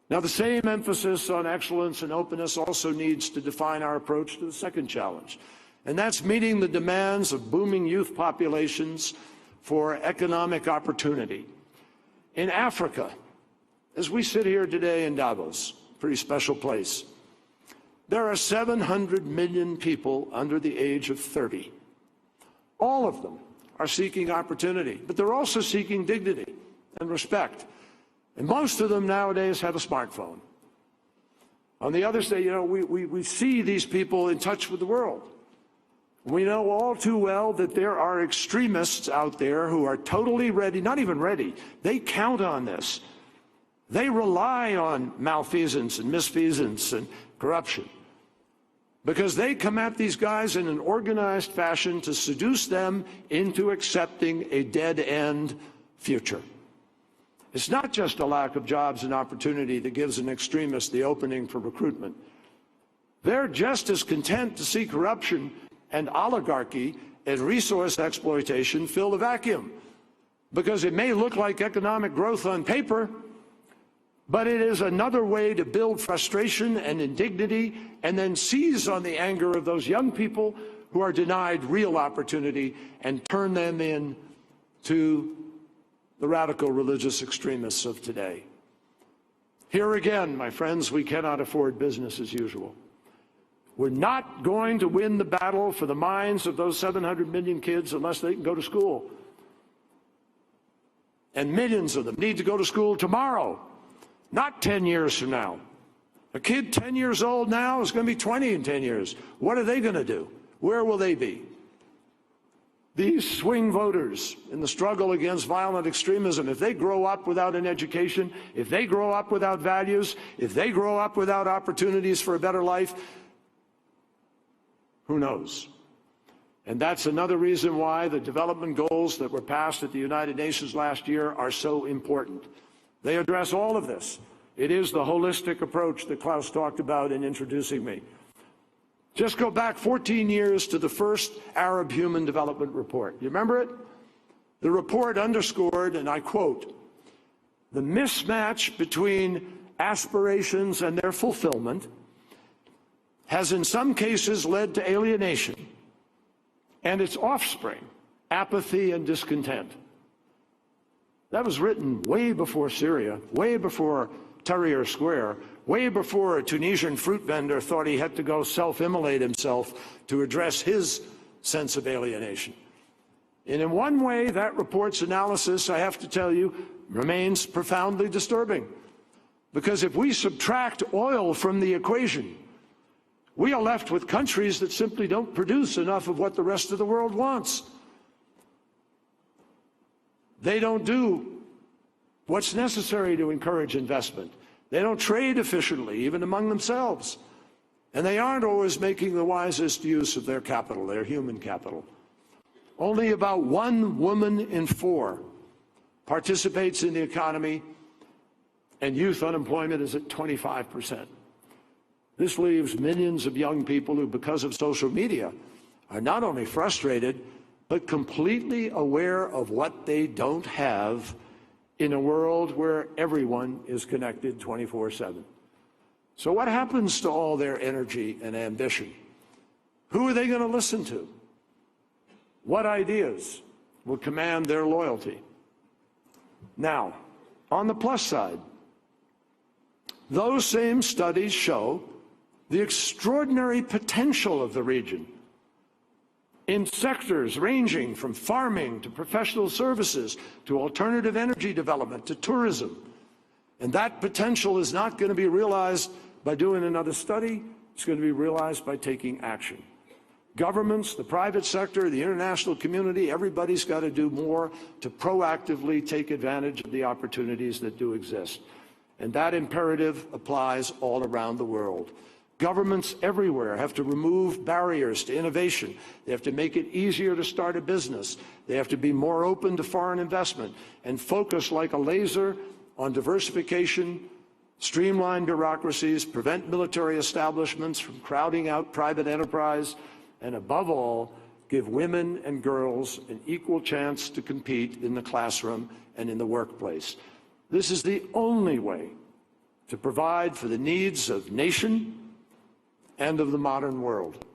Now, the same emphasis on excellence and openness also needs to define our approach to the second challenge, and that's meeting the demands of booming youth populations for economic opportunity. In Africa, as we sit here today in Davos, pretty special place, there are 700 million people under the age of 30. All of them are seeking opportunity, but they're also seeking dignity and respect. And most of them nowadays have a smartphone. On the other side, we see these people in touch with the world. We know all too well that there are extremists out there who are totally ready, not even ready, they count on this. They rely on malfeasance and misfeasance and corruption because they come at these guys in an organized fashion to seduce them into accepting a dead-end future. It's not just a lack of jobs and opportunity that gives an extremist the opening for recruitment. They're just as content to see corruption and oligarchy and resource exploitation fill the vacuum, because it may look like economic growth on paper, but it is another way to build frustration and indignity and then seize on the anger of those young people who are denied real opportunity and turn them in to the radical religious extremists of today. Here again, my friends, we cannot afford business as usual. We're not going to win the battle for the minds of those 700 million kids unless they can go to school. And millions of them need to go to school tomorrow, not 10 years from now. A kid 10 years old now is going to be 20 in 10 years. What are they going to do? Where will they be? These swing voters in the struggle against violent extremism, if they grow up without an education, if they grow up without values, if they grow up without opportunities for a better life, who knows? And that's another reason why the development goals that were passed at the United Nations last year are so important. They address all of this. It is the holistic approach that Klaus talked about in introducing me. Just go back 14 years to the first Arab Human Development Report. You remember it? The report underscored, and I quote, "The mismatch between aspirations and their fulfillment has in some cases led to alienation and its offspring, apathy and discontent." That was written way before Syria, way before Tahrir Square, way before a Tunisian fruit vendor thought he had to go self-immolate himself to address his sense of alienation. And in one way, that report's analysis, I have to tell you, remains profoundly disturbing. Because if we subtract oil from the equation, we are left with countries that simply don't produce enough of what the rest of the world wants. They don't do what's necessary to encourage investment. They don't trade efficiently, even among themselves. And they aren't always making the wisest use of their capital, their human capital. Only about 1 woman in 4 participates in the economy, and youth unemployment is at 25%. This leaves millions of young people who, because of social media, are not only frustrated, but completely aware of what they don't have in a world where everyone is connected 24/7. So what happens to all their energy and ambition? Who are they going to listen to? What ideas will command their loyalty? Now, on the plus side, those same studies show the extraordinary potential of the region in sectors ranging from farming to professional services to alternative energy development to tourism. And that potential is not going to be realized by doing another study. It's going to be realized by taking action. Governments, the private sector, the international community, everybody's got to do more to proactively take advantage of the opportunities that do exist. And that imperative applies all around the world. Governments everywhere have to remove barriers to innovation. They have to make it easier to start a business. They have to be more open to foreign investment and focus like a laser on diversification, streamline bureaucracies, prevent military establishments from crowding out private enterprise, and above all, give women and girls an equal chance to compete in the classroom and in the workplace. This is the only way to provide for the needs of nation and of the modern world.